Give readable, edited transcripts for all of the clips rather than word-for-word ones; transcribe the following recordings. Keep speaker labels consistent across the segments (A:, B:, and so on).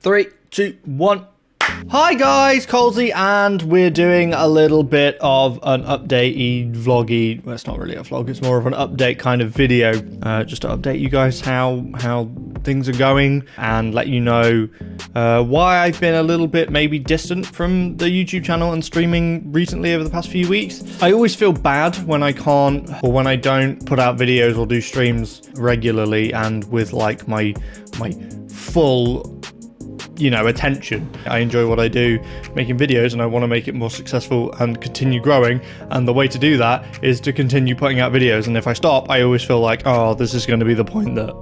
A: 3, 2, 1. Hi guys, Colesy, and we're doing a little bit of an update-y, vloggy. Well, it's not really a vlog, it's more of an update kind of video, just to update you guys how things are going and let you know why I've been a little bit maybe distant from the YouTube channel and streaming recently over the past few weeks. I always feel bad when I can't or when I don't put out videos or do streams regularly and with like my full attention. I enjoy what I do, making videos, and I want to make it more successful and continue growing, and the way to do that is to continue putting out videos. And if I stop, I always feel like, oh, this is going to be the point that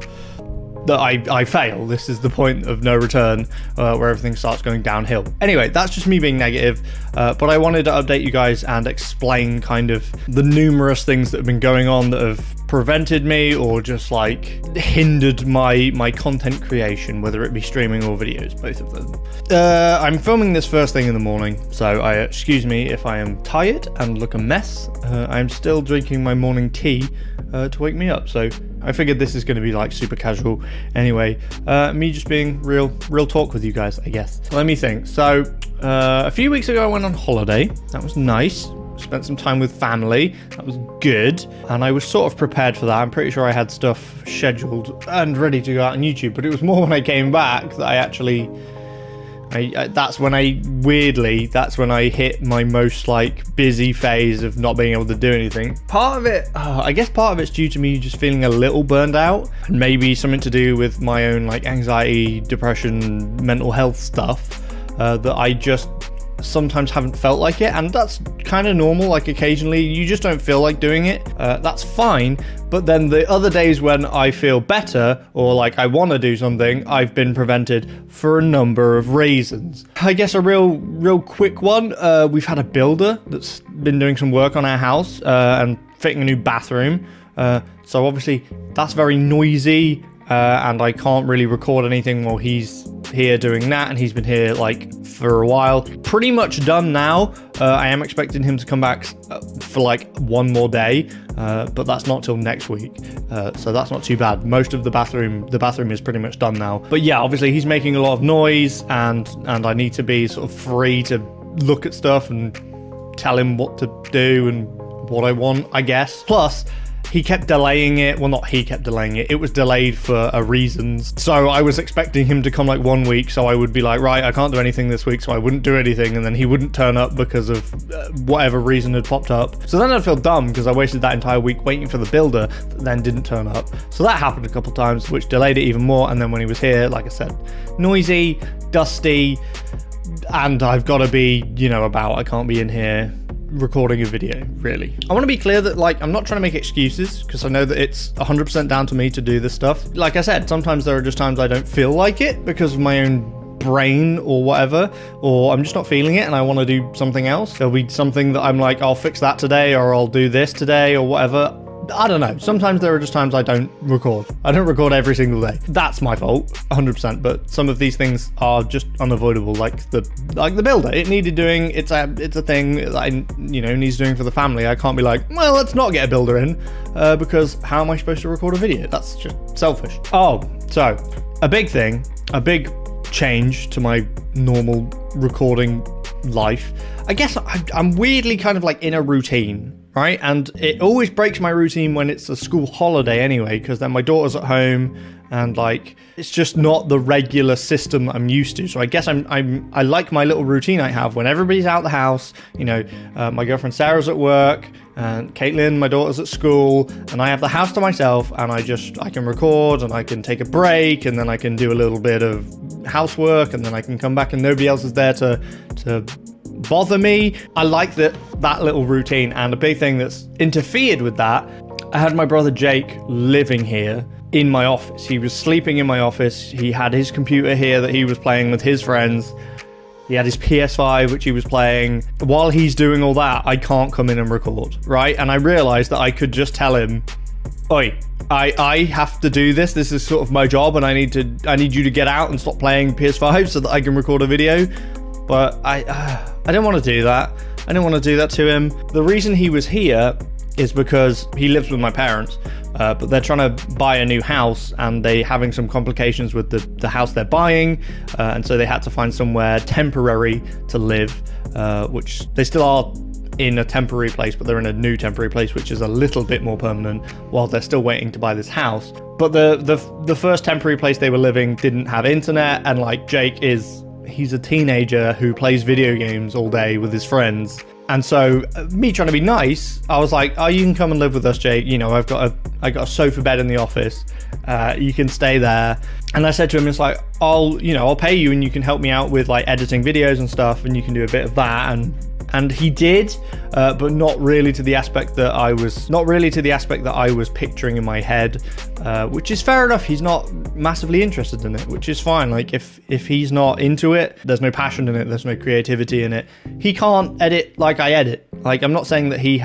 A: I fail. This is the point of no return, where everything starts going downhill. Anyway, that's just me being negative, but I wanted to update you guys and explain kind of the numerous things that have been going on that have prevented me or just like hindered my content creation, whether it be streaming or videos, both of them. I'm filming this first thing in the morning, so excuse me if I am tired and look a mess. I'm still drinking my morning tea to wake me up, so I figured this is going to be like super casual. Anyway, me just being real talk with you guys, I guess. Let me think. So a few weeks ago I went on holiday. That was nice. Spent some time with family. That was good. And I was sort of prepared for that. I'm pretty sure I had stuff scheduled and ready to go out on YouTube, but it was more when I came back that I actually that's when I hit my most like busy phase of not being able to do anything. Part of it, I guess part of it's due to me just feeling a little burned out, and maybe something to do with my own like anxiety, depression, mental health stuff, that I just sometimes haven't felt like it, and that's kind of normal. Like occasionally you just don't feel like doing it, that's fine. But then the other days when I feel better or like I want to do something, I've been prevented for a number of reasons. I guess a real quick one, we've had a builder that's been doing some work on our house and fitting a new bathroom, so obviously that's very noisy, and I can't really record anything while he's here doing that, and he's been here like for a while. Pretty much done now. I am expecting him to come back for like one more day, but that's not till next week, so that's not too bad. Most of the bathroom is pretty much done now. But yeah, obviously he's making a lot of noise, and I need to be sort of free to look at stuff and tell him what to do and what I want, I guess. Plus, he kept delaying it. Well, not he kept delaying it. It was delayed for reasons. So I was expecting him to come like 1 week. So I would be like, right, I can't do anything this week. So I wouldn't do anything. And then he wouldn't turn up because of whatever reason had popped up. So then I'd feel dumb because I wasted that entire week waiting for the builder that then didn't turn up. So that happened a couple times, which delayed it even more. And then when he was here, like I said, noisy, dusty, and I've got to be, I can't be in here recording a video, really. I want to be clear that like I'm not trying to make excuses, because I know that it's 100% down to me to do this stuff. Like I said, sometimes there are just times I don't feel like it because of my own brain or whatever, or I'm just not feeling it and I want to do something else. There'll be something that I'm like, I'll fix that today, or I'll do this today, or whatever. I don't know. Sometimes there are just times I don't record. I don't record every single day. That's my fault, 100%. But some of these things are just unavoidable, like the builder. It needed doing. It's a thing that needs doing for the family. I can't be like, well, let's not get a builder in, because how am I supposed to record a video? That's just selfish. Oh, so a big thing, a big change to my normal recording life. I guess I'm weirdly kind of like in a routine. Right, and it always breaks my routine when it's a school holiday anyway, because then my daughter's at home and like it's just not the regular system that I'm used to. So I guess I like my little routine I have when everybody's out the house. My girlfriend Sarah's at work and Caitlin, my daughter's at school, and I have the house to myself, and I can record and I can take a break, and then I can do a little bit of housework, and then I can come back and nobody else is there to bother me. I like that little routine, and a big thing that's interfered with that, I had my brother Jake living here in my office. He was sleeping in my office. He had his computer here that he was playing with his friends. He had his PS5, which he was playing. While he's doing all that, I can't come in and record, right? And I realized that I could just tell him, oi, I have to do this. This is sort of my job, and I need you to get out and stop playing PS5 so that I can record a video. But I didn't want to do that. I didn't want to do that to him. The reason he was here is because he lives with my parents, but they're trying to buy a new house and they're having some complications with the house they're buying, and so they had to find somewhere temporary to live, which they still are in a temporary place, but they're in a new temporary place, which is a little bit more permanent while they're still waiting to buy this house. But the first temporary place they were living didn't have internet, and like Jake he's a teenager who plays video games all day with his friends. And so me trying to be nice, I was like, oh, you can come and live with us, Jake. You know, I got a sofa bed in the office. You can stay there. And I said to him, it's like, I'll pay you and you can help me out with like editing videos and stuff, and you can do a bit of that. And he did, but not really to the aspect that I was picturing in my head, which is fair enough. He's not massively interested in it, which is fine. Like if he's not into it, there's no passion in it, there's no creativity in it. He can't edit like I edit. Like, I'm not saying that he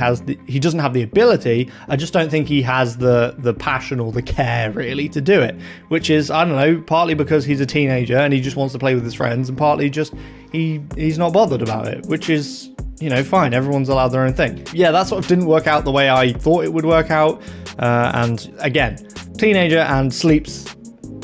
A: doesn't have the ability. I just don't think he has the passion or the care really to do it, which is, I don't know, partly because he's a teenager and he just wants to play with his friends, and partly just he's not bothered about it, which is, you know, fine. Everyone's allowed their own thing. Yeah, that sort of didn't work out the way I thought it would work out. And again, teenager and sleeps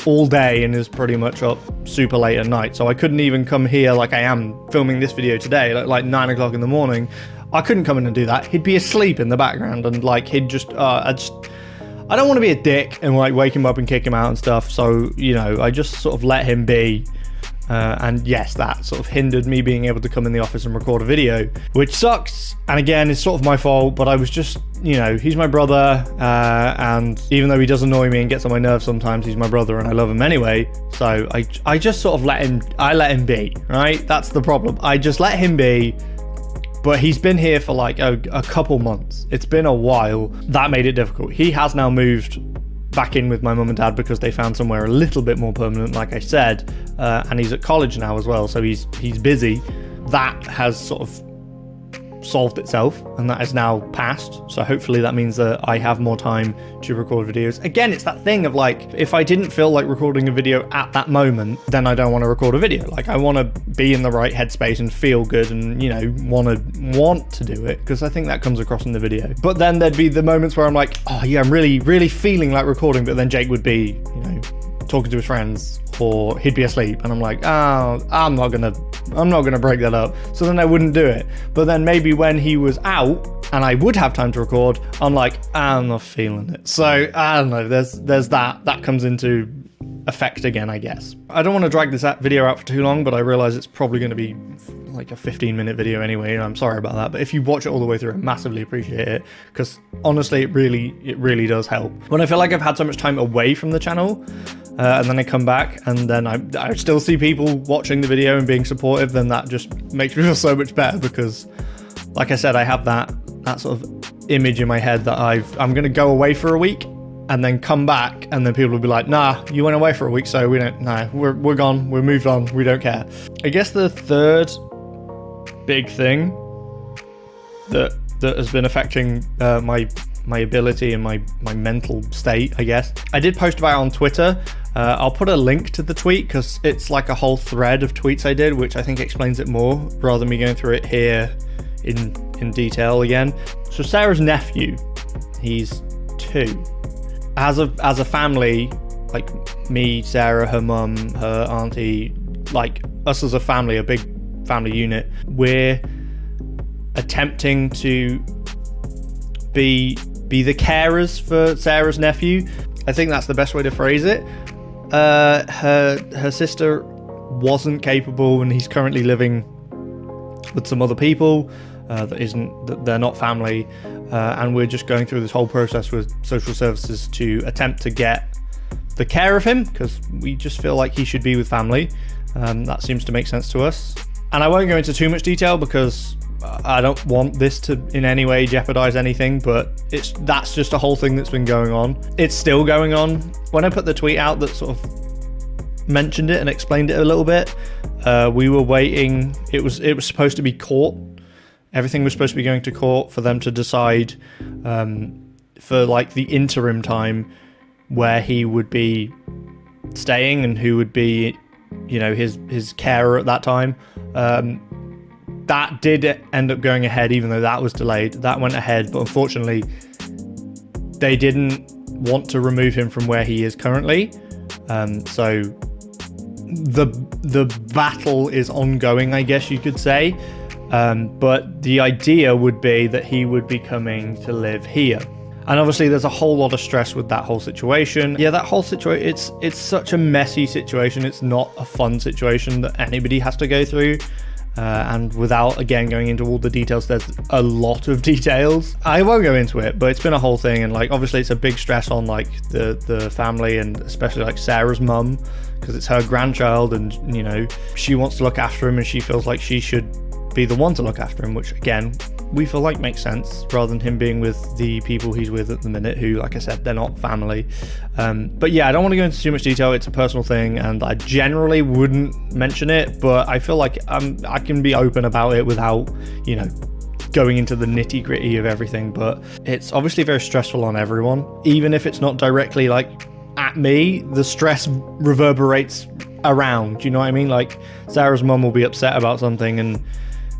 A: all day and is pretty much up super late at night. So I couldn't even come here like I am filming this video today, like 9 o'clock in the morning. I couldn't come in and do that. He'd be asleep in the background, and like he'd just, I don't want to be a dick and like wake him up and kick him out and stuff. So, you know, I just sort of let him be. And yes, that sort of hindered me being able to come in the office and record a video, which sucks. And again, it's sort of my fault, but I was just, you know, he's my brother, and even though he does annoy me and gets on my nerves sometimes, he's my brother and I love him anyway. So I just sort of let him be, right? That's the problem. I just let him be, but he's been here for like a couple months. It's been a while. That made it difficult. He has now moved back in with my mum and dad because they found somewhere a little bit more permanent, like I said, and he's at college now as well, so he's busy. That has sort of solved itself, and that is now passed, so hopefully that means that I have more time to record videos. Again, it's that thing of like, if I didn't feel like recording a video at that moment, then I don't want to record a video. Like, I want to be in the right headspace and feel good and, you know, want to do it, because I think that comes across in the video. But then there'd be the moments where I'm like, oh yeah, I'm really feeling like recording, but then Jake would be, you know, talking to his friends, or he'd be asleep, and I'm like, oh, I'm not gonna break that up. So then I wouldn't do it. But then maybe when he was out and I would have time to record, I'm like, I'm not feeling it. So I don't know, there's that comes into effect again, I guess. I don't want to drag this video out for too long, but I realize it's probably going to be like a 15-minute video anyway, and I'm sorry about that. But if you watch it all the way through, I massively appreciate it, because honestly, it really does help. When I feel like I've had so much time away from the channel, and then I come back and then I still see people watching the video and being supportive, then that just makes me feel so much better, because like I said, I have that sort of image in my head that I'm going to go away for a week and then come back, and then people will be like, nah, you went away for a week, so we're gone, we're moved on, we don't care. I guess the third big thing that has been affecting my ability and my mental state, I guess. I did post about it on Twitter. I'll put a link to the tweet because it's like a whole thread of tweets I did, which I think explains it more rather than me going through it here in detail again. So Sarah's nephew, he's 2. As a family, like me, Sarah, her mum, her auntie, like us as a family, a big family unit, we're attempting to be the carers for Sarah's nephew. I think that's the best way to phrase it. Her sister wasn't capable, and he's currently living with some other people that they're not family, and we're just going through this whole process with social services to attempt to get the care of him, because we just feel like he should be with family. That seems to make sense to us, and I won't go into too much detail because I don't want this to in any way jeopardize anything, but that's just a whole thing that's been going on. It's still going on. When I put the tweet out that sort of mentioned it and explained it a little bit, we were waiting. It was supposed to be court. Everything was supposed to be going to court for them to decide for like the interim time where he would be staying and who would be, you know, his carer at that time. that did end up going ahead, even though that was delayed. That went ahead, but unfortunately, they didn't want to remove him from where he is currently. So the battle is ongoing, I guess you could say. But the idea would be that he would be coming to live here. And obviously there's a whole lot of stress with that whole situation. Yeah, that whole situation, it's such a messy situation. It's not a fun situation that anybody has to go through. And without, again, going into all the details, there's a lot of details. I won't go into it, but it's been a whole thing. And like, obviously it's a big stress on like the family, and especially like Sarah's mum, because it's her grandchild, and you know, she wants to look after him and she feels like she should be the one to look after him, which again, we feel like makes sense, rather than him being with the people he's with at the minute, who, like I said, they're not family. But yeah, I don't want to go into too much detail. It's a personal thing, and I generally wouldn't mention it, but I feel like I can be open about it without, you know, going into the nitty gritty of everything. But it's obviously very stressful on everyone, even if it's not directly like at me. The stress reverberates around, you know what I mean? Like Sarah's mum will be upset about something, and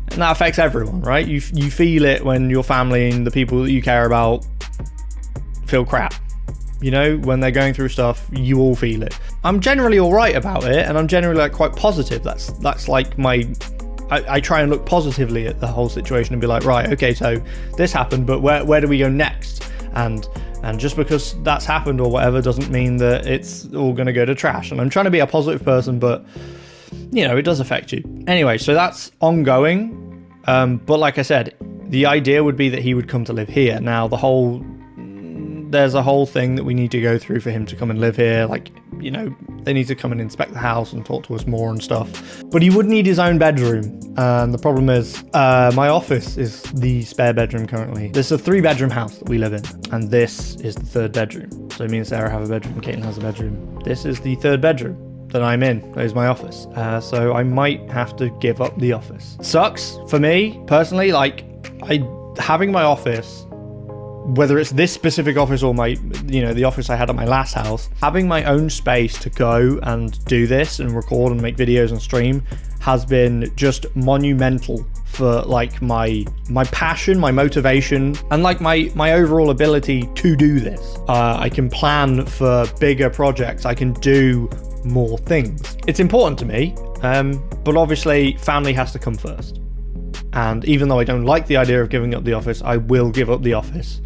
A: that affects everyone, right? You feel it when your family and the people that you care about feel crap. You know, when they're going through stuff, you all feel it. I'm generally all right about it, and I'm generally like quite positive. That's like I try and look positively at the whole situation and be like, right, okay, so this happened, but where do we go next? And just because that's happened or whatever doesn't mean that it's all going to go to trash. And I'm trying to be a positive person, but you know, it does affect you. Anyway, so that's ongoing. But like I said, the idea would be that he would come to live here. Now, there's a whole thing that we need to go through for him to come and live here. Like, you know, they need to come and inspect the house and talk to us more and stuff. But he would need his own bedroom. And the problem is, my office is the spare bedroom currently. This is a 3-bedroom house that we live in, and this is the 3rd bedroom. So me and Sarah have a bedroom, Caitlin has a bedroom. This is the 3rd bedroom that I'm in. That is my office. So I might have to give up the office. Sucks for me personally. Like, having my office, whether it's this specific office or my, you know, the office I had at my last house, having my own space to go and do this and record and make videos and stream has been just monumental for like my passion, my motivation, and like my overall ability to do this. I can plan for bigger projects. I can do more things. It's important to me, but obviously family has to come first. And even though I don't like the idea of giving up the office, I will give up the office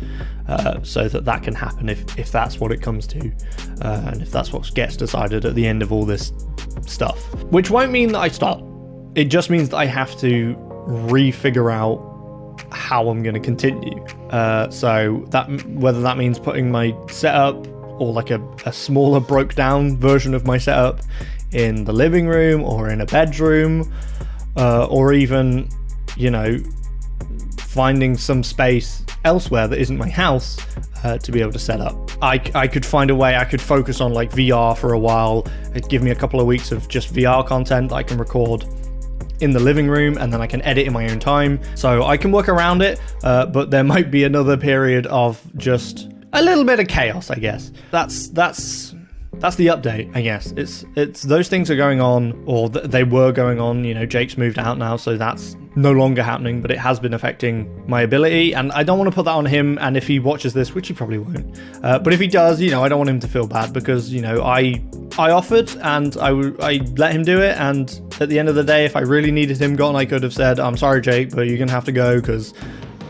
A: so that can happen if that's what it comes to, and if that's what gets decided at the end of all this stuff. Which won't mean that I stop. It just means that I have to re-figure out how I'm going to continue. So that, whether that means putting my setup or like a smaller broke down version of my setup in the living room or in a bedroom, or even, you know, finding some space elsewhere that isn't my house to be able to set up. I could find a way. I could focus on like VR for a while. It'd give me a couple of weeks of just VR content that I can record in the living room, and then I can edit in my own time. So I can work around it, but there might be another period of just a little bit of chaos, I guess. That's the update, I guess. It's those things are going on, or they were going on. You know, Jake's moved out now, so that's no longer happening, but it has been affecting my ability, and I don't want to put that on him. And if he watches this, which he probably won't, but if he does, you know, I don't want him to feel bad, because, you know, I offered and I let him do it, and at the end of the day, if I really needed him gone, I could have said, I'm sorry, Jake, but you're gonna have to go because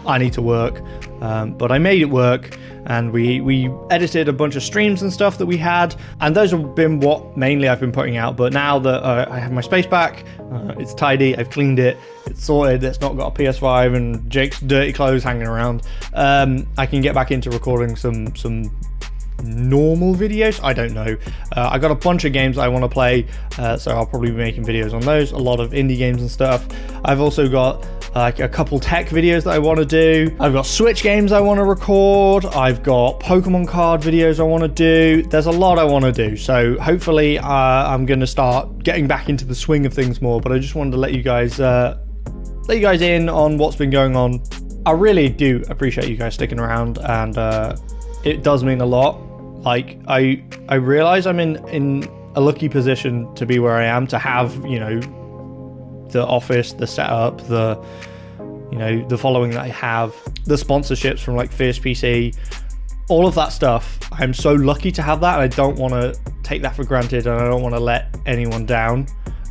A: I need to work. But I made it work, and we edited a bunch of streams and stuff that we had, and those have been what mainly I've been putting out. But now that I have my space back, it's tidy, I've cleaned it, it's sorted, it's not got a PS5 and Jake's dirty clothes hanging around, I can get back into recording some normal videos. I don't know. I got a bunch of games I want to play, so I'll probably be making videos on those, a lot of indie games and stuff. I've also got like a couple tech videos that I want to do. I've got Switch games I want to record. I've got Pokemon card videos I want to do. There's a lot I want to do, so hopefully I'm going to start getting back into the swing of things more. But I just wanted to let you guys in on what's been going on. I really do appreciate you guys sticking around, and it does mean a lot. Like, I realize I'm in a lucky position to be where I am, to have, you know, the office, the setup, the the following that I have, the sponsorships from like Fierce PC, all of that stuff. I'm so lucky to have that, and I don't want to take that for granted, and I don't want to let anyone down,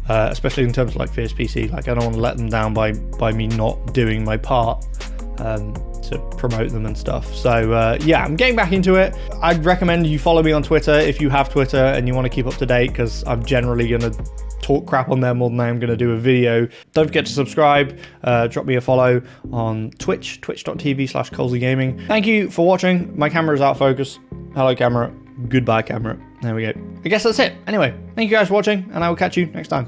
A: especially in terms of like Fierce PC. Like, I don't want to let them down by me not doing my part to promote them and stuff. So yeah, I'm getting back into it. I'd recommend you follow me on Twitter if you have Twitter and you want to keep up to date, because I'm generally going to talk crap on there more than I am going to do a video. Don't forget to subscribe, drop me a follow on Twitch, twitch.tv/Colesy Gaming. Thank you for watching. My camera is out of focus. Hello camera, goodbye camera. There we go. I guess that's it. Anyway, thank you guys for watching, and I will catch you next time.